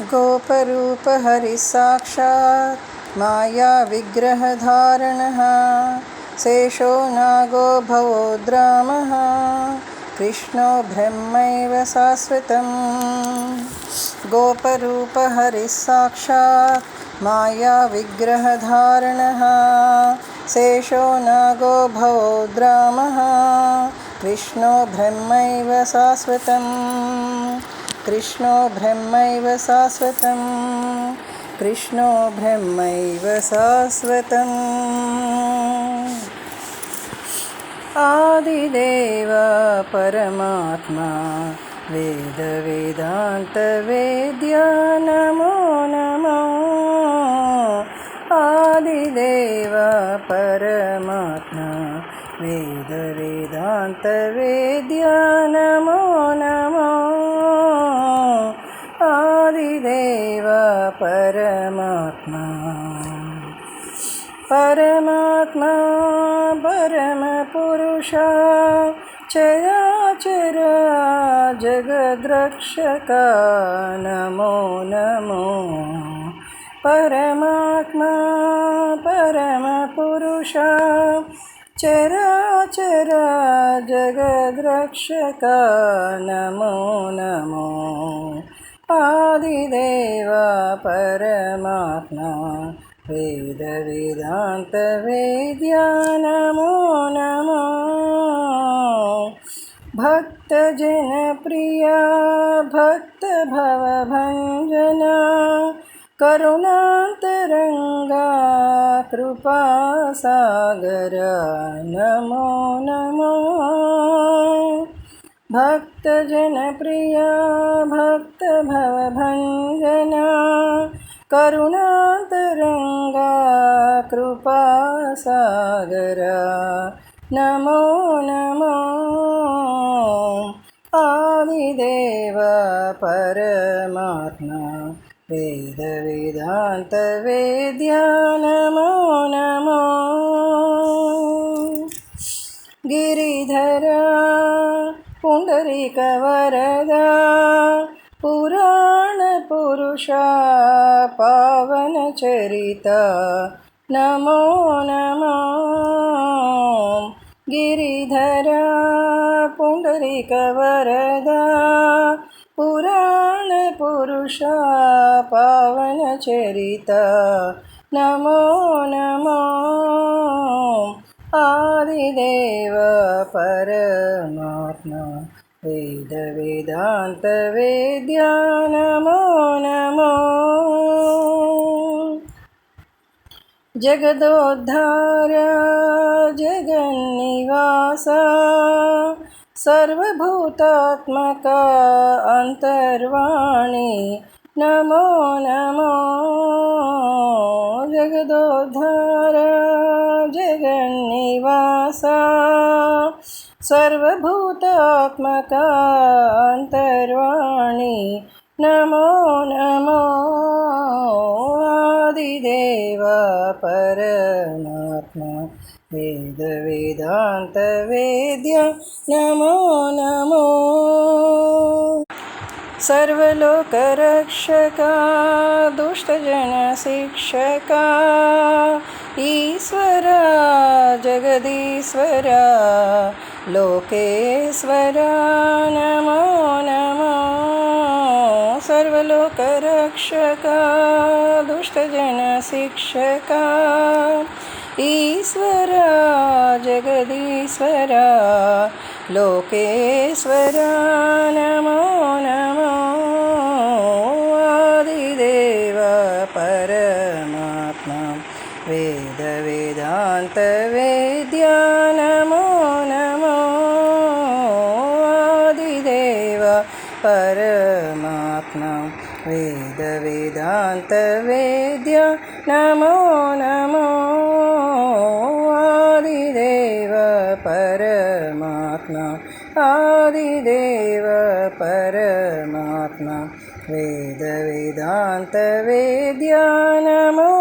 गोपरूप हरिः साक्षात् माया विग्रहधारणः शेषो नागो भवोद्रामः कृष्णो ब्रह्मैव शाश्वतम्। गोपरूप हरिः साक्षात् माया विग्रहधारणः शेषो नागो भवोद्रामः कृष्णो ब्रह्मैव शाश्वतम्। कृष्णो ब्रह्मैव शाश्वतम्। कृष्णो ब्रह्मैव शाश्वतम्। आदिदेव परमात्मा वेद वेदांत वेद्या नमो नमो। आदिदेव परमात्मा वेद वेदांत वेद्या नमो नमो। आदिदेव परमात्मा परमात्मा परमपुरुषा चराचर जगद्रक्षका नमो नमो। परमात्मा परमपुरुषा चराचर जगद्रक्षका नमो नमो। आदिदेव परमात्मा वेद वेदांत वेद्या नमो नमो। भक्तजन प्रिया भक्त भवभञ्जना करुणान्तरङ्गा कृपासागर नमो नमो। भक्तजनप्रिया भक्त भवभञ्जना करुणान्तरङ्गा कृपासागर नमो नमो। आदिदेव परमात्मा वेद वेदांत वेद्या नमो नमो। गिरिधरा पुंडरीकवरदा पुराणपुरुषा पावनचरिता नमो नमो। गिरिधरा पुंडरीकवरदा पुराणपुरुषा पावनचरिता नमो नमो। आदिदेव परमात्मा वेद वेदांत वेद्या नमो नमो। जगदोद्धारा जगन्निवासा सर्वभूतात्मका अंतर्वाणी नमो नमो। जगदोद्धारा जगन्निवासा सर्वभूतात्मका अंतर्वाणी नमो नमो। आदिदेव परमात्मा वेद वेदांत वेद्या नमो नमो। सर्वलोकरक्षका दुष्टजनशिक्षका ईश्वरा जगदीश्वरा लोकेश्वरा नमो नमो। सर्वलोकरक्षका दुष्टजनशिक्षका ईश्वरा जगदीश्वरा लोकेश्वरा नमो नमो। आदिदेव परमात्मा वेद वेदांत वेद्या नमो नमो। आदिदेव परमात्मा वेद वेदांत वेद्या नमो नमो। आदिदेव परमात्मा आदिदेव परमात्मा वेद वेदांत वेद्या नमो